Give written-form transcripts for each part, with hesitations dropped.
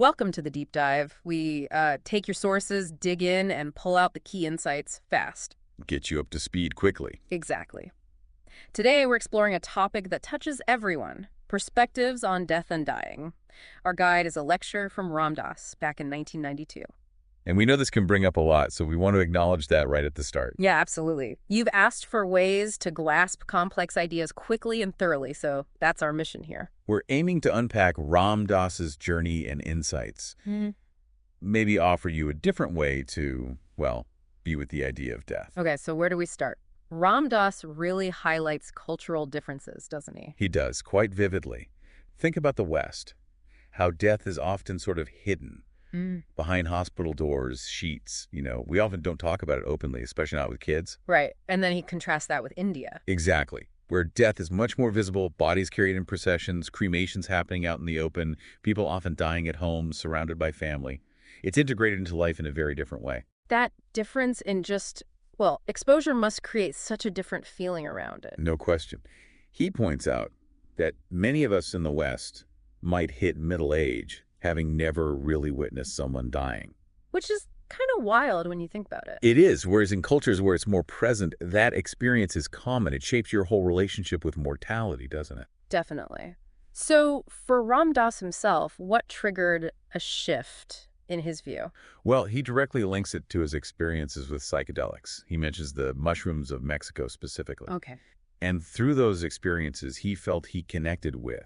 Welcome to the deep dive. We take your sources, dig in, and pull out the key insights fast. Get you up to speed quickly. Exactly. Today, we're exploring a topic that touches everyone, perspectives on death and dying. Our guide is a lecture from Ram Dass back in 1992. And we know this can bring up a lot, so we want to acknowledge that right at the start. Yeah, absolutely. You've asked for ways to grasp complex ideas quickly and thoroughly, so that's our mission here. We're aiming to unpack Ram Dass's journey and insights. Maybe offer you a different way to, well, be with the idea of death. Okay, so where do we start? Ram Dass really highlights cultural differences, doesn't he? He does, quite vividly. Think about the West, how death is often sort of hidden behind hospital doors, sheets. We often don't talk about it openly, especially not with kids. Right, and then he contrasts that with India. Exactly, where death is much more visible, bodies carried in processions, cremations happening out in the open, people often dying at home, surrounded by family. It's integrated into life in a very different way. That difference in just, well, exposure must create such a different feeling around it. No question. He points out that many of us in the West might hit middle age having never really witnessed someone dying. Which is kind of wild when you think about it. It is, whereas in cultures where it's more present, that experience is common. It shapes your whole relationship with mortality, doesn't it? Definitely. So for Ram Dass himself, what triggered a shift in his view? Well, he directly links it to his experiences with psychedelics. He mentions the mushrooms of Mexico specifically. Okay. And through those experiences, he felt he connected with,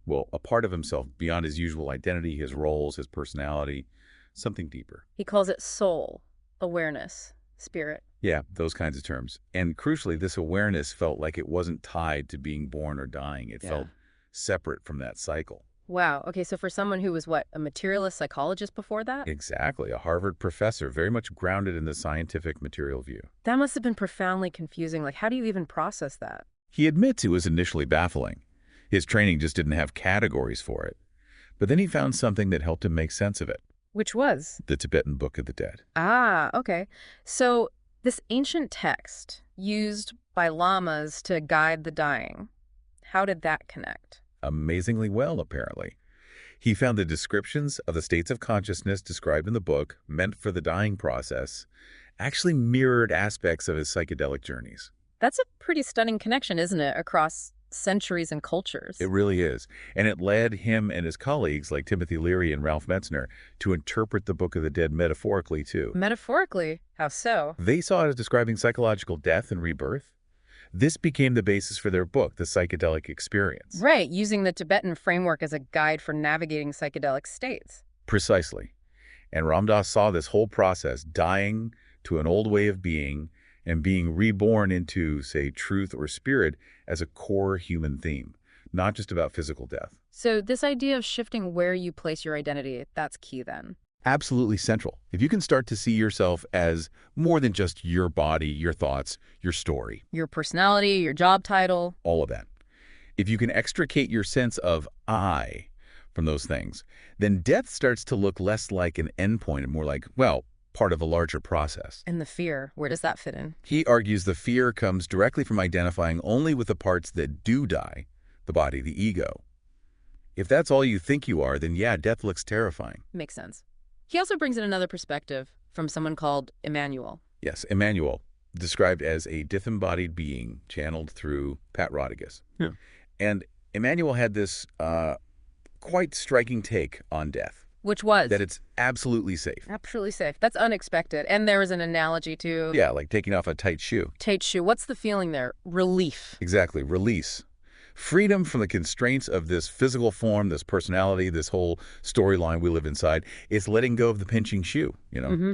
well, a part of himself beyond his usual identity, his roles, his personality, something deeper. He calls it soul, awareness, spirit. Yeah, those kinds of terms. And crucially, this awareness felt like it wasn't tied to being born or dying. It felt separate from that cycle. Wow. Okay, so for someone who was what, a materialist psychologist before that? Exactly. A Harvard professor, very much grounded in the scientific material view. That must have been profoundly confusing. Like, how do you even process that? He admits it was initially baffling. His training just didn't have categories for it. But then he found something that helped him make sense of it. Which was? The Tibetan Book of the Dead. Ah, okay. So this ancient text used by lamas to guide the dying, how did that connect? Amazingly well, apparently. He found the descriptions of the states of consciousness described in the book, meant for the dying process, actually mirrored aspects of his psychedelic journeys. That's a pretty stunning connection, isn't it, across centuries and cultures? It really is. And it led him and his colleagues, like Timothy Leary and Ralph Metzner, to interpret the Book of the Dead metaphorically, too. Metaphorically? How so? They saw it as describing psychological death and rebirth. This became the basis for their book, The Psychedelic Experience. Right, using the Tibetan framework as a guide for navigating psychedelic states. Precisely. And Ram Dass saw this whole process, dying to an old way of being and being reborn into, say, truth or spirit, as a core human theme, not just about physical death. So this idea of shifting where you place your identity, that's key then. Absolutely central. If you can start to see yourself as more than just your body, your thoughts, your story. Your personality, your job title. All of that. If you can extricate your sense of I from those things, then death starts to look less like an endpoint and more like, well, part of a larger process. And the fear, where does that fit in? He argues the fear comes directly from identifying only with the parts that do die, the body, the ego. If that's all you think you are, then yeah, death looks terrifying. Makes sense. He also brings in another perspective from someone called Emmanuel. Yes, Emmanuel, described as a disembodied being channeled through Pat Rodriguez. Yeah. And Emmanuel had this quite striking take on death. Which was? That it's absolutely safe. Absolutely safe. That's unexpected. And there was an analogy to... Yeah, like taking off a tight shoe. Tight shoe. What's the feeling there? Relief. Exactly. Release. Freedom from the constraints of this physical form, this personality, this whole storyline we live inside. It's letting go of the pinching shoe,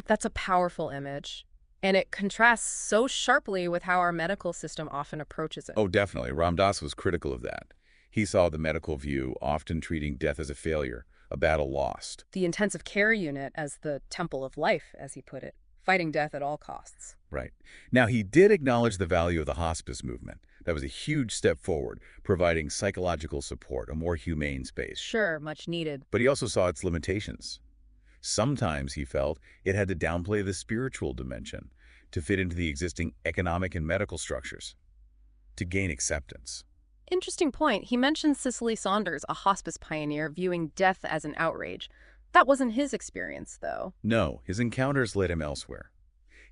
That's a powerful image. And it contrasts so sharply with how our medical system often approaches it. Oh, definitely. Ram Dass was critical of that. He saw the medical view often treating death as a failure, a battle lost. The intensive care unit as the temple of life, as he put it, fighting death at all costs. Right. Now, he did acknowledge the value of the hospice movement. That was a huge step forward, providing psychological support, a more humane space. Sure, much needed. But he also saw its limitations. Sometimes, he felt, it had to downplay the spiritual dimension to fit into the existing economic and medical structures, to gain acceptance. Interesting point. He mentions Cicely Saunders, a hospice pioneer, viewing death as an outrage. That wasn't his experience, though. No, his encounters led him elsewhere.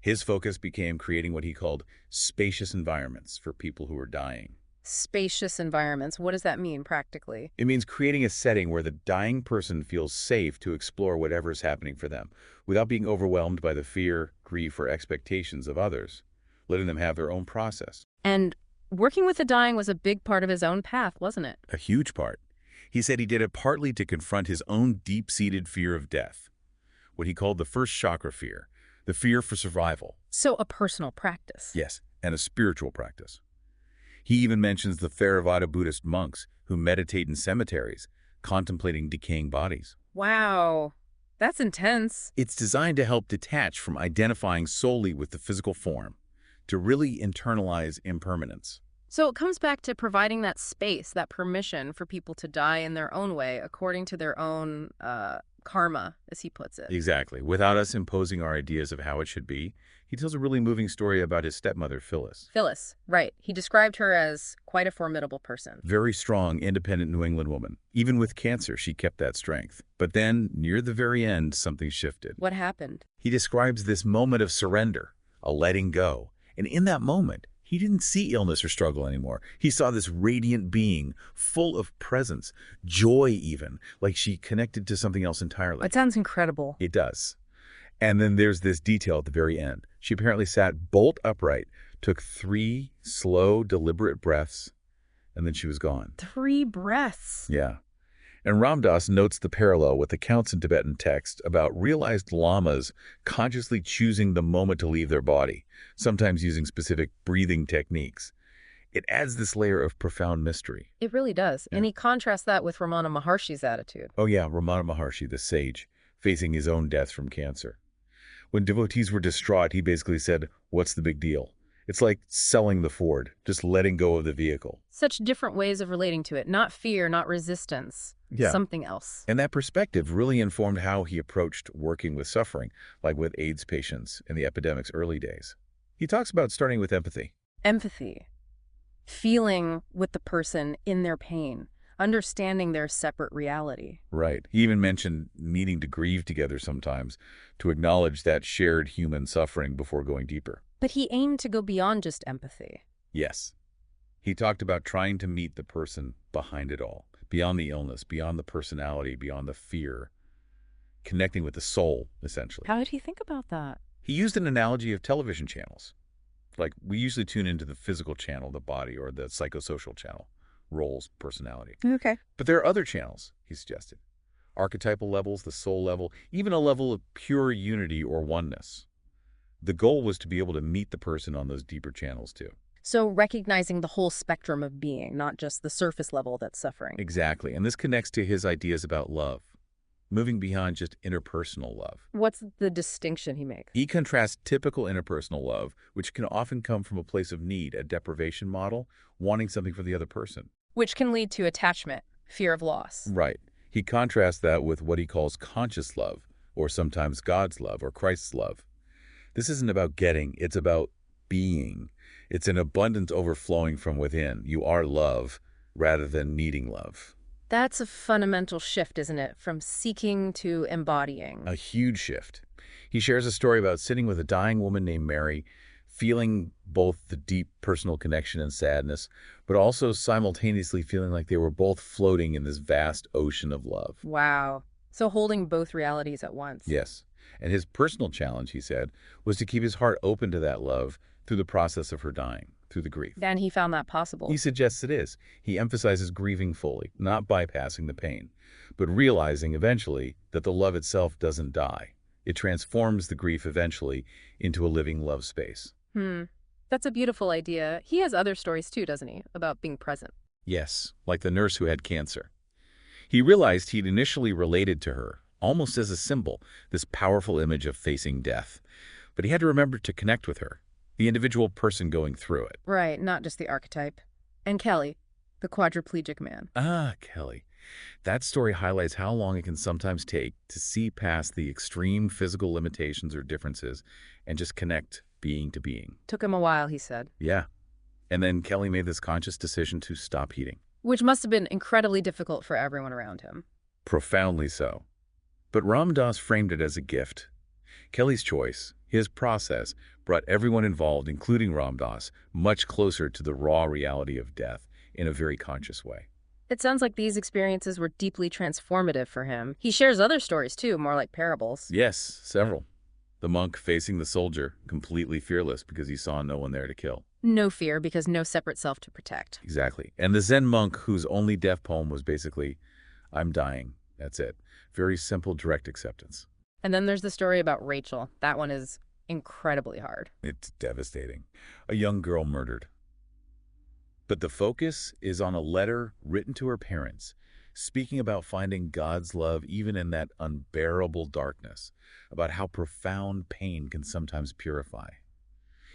His focus became creating what he called spacious environments for people who were dying. Spacious environments. What does that mean practically? It means creating a setting where the dying person feels safe to explore whatever is happening for them, without being overwhelmed by the fear, grief, or expectations of others, letting them have their own process. And working with the dying was a big part of his own path, wasn't it? A huge part. He said he did it partly to confront his own deep-seated fear of death, what he called the first chakra fear, the fear for survival. So a personal practice. Yes, and a spiritual practice. He even mentions the Theravada Buddhist monks who meditate in cemeteries, contemplating decaying bodies. Wow. That's intense. It's designed to help detach from identifying solely with the physical form, to really internalize impermanence. So it comes back to providing that space, that permission for people to die in their own way, according to their own karma, as he puts it. Exactly. Without us imposing our ideas of how it should be, he tells a really moving story about his stepmother, Phyllis. Phyllis, right. He described her as quite a formidable person. Very strong, independent New England woman. Even with cancer, she kept that strength. But then, near the very end, something shifted. What happened? He describes this moment of surrender, a letting go. And in that moment, he didn't see illness or struggle anymore. He saw this radiant being, full of presence, joy even, like she connected to something else entirely. It sounds incredible. It does. And then there's this detail at the very end. She apparently sat bolt upright, took 3 slow, deliberate breaths, and then she was gone. 3 breaths. Yeah. And Ram Dass notes the parallel with accounts in Tibetan text about realized lamas consciously choosing the moment to leave their body, sometimes using specific breathing techniques. It adds this layer of profound mystery. It really does. Yeah. And he contrasts that with Ramana Maharshi's attitude. Oh yeah, Ramana Maharshi, the sage, facing his own death from cancer. When devotees were distraught, he basically said, "What's the big deal?" It's like selling the Ford, just letting go of the vehicle. Such different ways of relating to it. Not fear, not resistance. Yeah. Something else. And that perspective really informed how he approached working with suffering, like with AIDS patients in the epidemic's early days. He talks about starting with empathy. Empathy. Feeling with the person in their pain. Understanding their separate reality. Right. He even mentioned needing to grieve together sometimes to acknowledge that shared human suffering before going deeper. But he aimed to go beyond just empathy. Yes. He talked about trying to meet the person behind it all, beyond the illness, beyond the personality, beyond the fear, connecting with the soul, essentially. How did he think about that? He used an analogy of television channels. Like, we usually tune into the physical channel, the body, or the psychosocial channel, roles, personality. Okay. But there are other channels, he suggested. Archetypal levels, the soul level, even a level of pure unity or oneness. The goal was to be able to meet the person on those deeper channels, too. So recognizing the whole spectrum of being, not just the surface level that's suffering. Exactly. And this connects to his ideas about love, moving beyond just interpersonal love. What's the distinction he makes? He contrasts typical interpersonal love, which can often come from a place of need, a deprivation model, wanting something for the other person. Which can lead to attachment, fear of loss. Right. He contrasts that with what he calls conscious love, or sometimes God's love, or Christ's love. This isn't about getting, it's about being. It's an abundance overflowing from within. You are love rather than needing love. That's a fundamental shift, isn't it? From seeking to embodying. A huge shift. He shares a story about sitting with a dying woman named Mary, feeling both the deep personal connection and sadness, but also simultaneously feeling like they were both floating in this vast ocean of love. Wow. So holding both realities at once. Yes. And his personal challenge, he said, was to keep his heart open to that love through the process of her dying, through the grief. And he found that possible. He suggests it is. He emphasizes grieving fully, not bypassing the pain, but realizing eventually that the love itself doesn't die. It transforms the grief eventually into a living love space. That's a beautiful idea. He has other stories too, doesn't he? About being present. Yes, like the nurse who had cancer. He realized he'd initially related to her, almost as a symbol, this powerful image of facing death. But he had to remember to connect with her, the individual person going through it. Right, not just the archetype. And Kelly, the quadriplegic man. Ah, Kelly. That story highlights how long it can sometimes take to see past the extreme physical limitations or differences and just connect being to being. Took him a while, he said. Yeah. And then Kelly made this conscious decision to stop eating. Which must have been incredibly difficult for everyone around him. Profoundly so. But Ram Dass framed it as a gift. Kelly's choice, his process, brought everyone involved, including Ram Dass, much closer to the raw reality of death in a very conscious way. It sounds like these experiences were deeply transformative for him. He shares other stories too, more like parables. Yes, several. The monk facing the soldier, completely fearless because he saw no one there to kill. No fear because no separate self to protect. Exactly. And the Zen monk whose only death poem was basically, I'm dying. That's it. Very simple, direct acceptance. And then there's the story about Rachel. That one is incredibly hard. It's devastating. A young girl murdered. But the focus is on a letter written to her parents, speaking about finding God's love even in that unbearable darkness, about how profound pain can sometimes purify.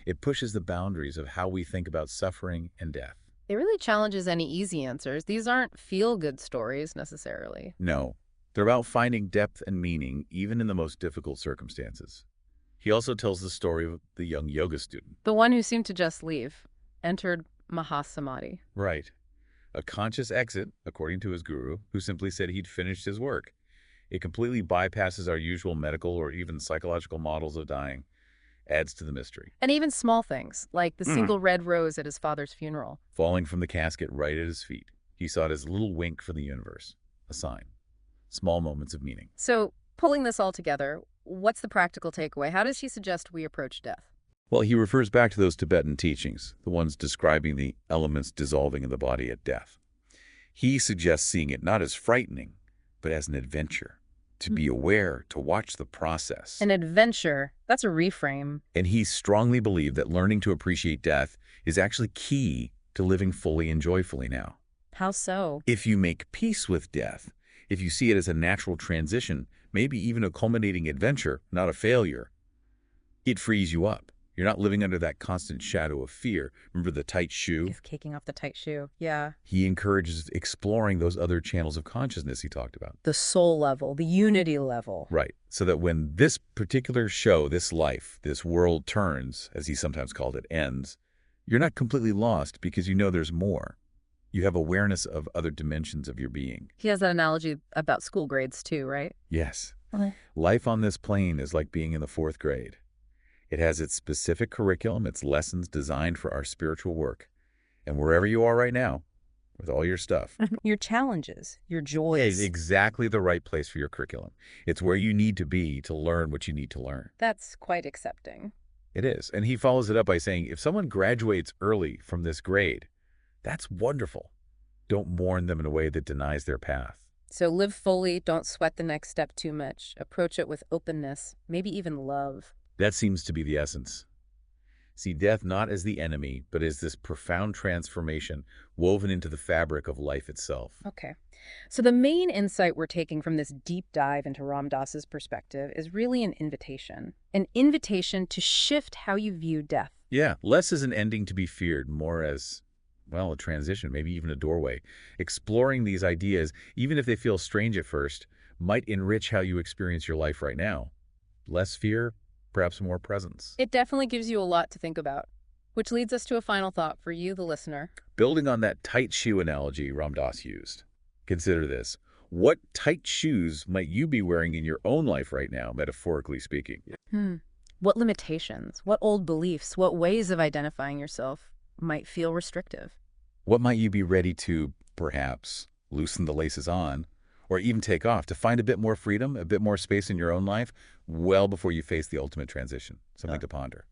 It pushes the boundaries of how we think about suffering and death. It really challenges any easy answers. These aren't feel-good stories, necessarily. No, they're about finding depth and meaning even in the most difficult circumstances. He also tells the story of the young yoga student. The one who seemed to just leave, entered Mahasamadhi. Right. A conscious exit, according to his guru, who simply said he'd finished his work. It completely bypasses our usual medical or even psychological models of dying. Adds to the mystery. And even small things, like the single red rose at his father's funeral. Falling from the casket right at his feet. He saw it as a little wink from the universe. A sign. Small moments of meaning. So, pulling this all together, what's the practical takeaway? How does he suggest we approach death? Well, he refers back to those Tibetan teachings, the ones describing the elements dissolving in the body at death. He suggests seeing it not as frightening, but as an adventure. To be aware, to watch the process. An adventure, that's a reframe. And he strongly believed that learning to appreciate death is actually key to living fully and joyfully now. How so? If you make peace with death, if you see it as a natural transition, maybe even a culminating adventure, not a failure, it frees you up. You're not living under that constant shadow of fear. Remember the tight shoe? He's kicking off the tight shoe. Yeah. He encourages exploring those other channels of consciousness he talked about. The soul level, the unity level. Right. So that when this particular show, this life, this world turns, as he sometimes called it, ends, you're not completely lost because you know there's more. You have awareness of other dimensions of your being. He has that analogy about school grades too, right? Yes. Okay. Life on this plane is like being in the 4th grade. It has its specific curriculum, its lessons designed for our spiritual work. And wherever you are right now, with all your stuff. Your challenges, your joys. Is exactly the right place for your curriculum. It's where you need to be to learn what you need to learn. That's quite accepting. It is. And he follows it up by saying, if someone graduates early from this grade, that's wonderful. Don't mourn them in a way that denies their path. So live fully, don't sweat the next step too much. Approach it with openness, maybe even love. That seems to be the essence. See death not as the enemy, but as this profound transformation woven into the fabric of life itself. Okay. So the main insight we're taking from this deep dive into Ram Dass's perspective is really an invitation to shift how you view death. Yeah, less as an ending to be feared, more as, well, a transition, maybe even a doorway. Exploring these ideas, even if they feel strange at first, might enrich how you experience your life right now. Less fear, perhaps more presence. It definitely gives you a lot to think about, which leads us to a final thought for you, the listener. Building on that tight shoe analogy Ram Dass used, consider this. What tight shoes might you be wearing in your own life right now, metaphorically speaking? What limitations, what old beliefs, what ways of identifying yourself might feel restrictive? What might you be ready to, perhaps, loosen the laces on, or even take off to find a bit more freedom, a bit more space in your own life, well before you face the ultimate transition? Something to ponder.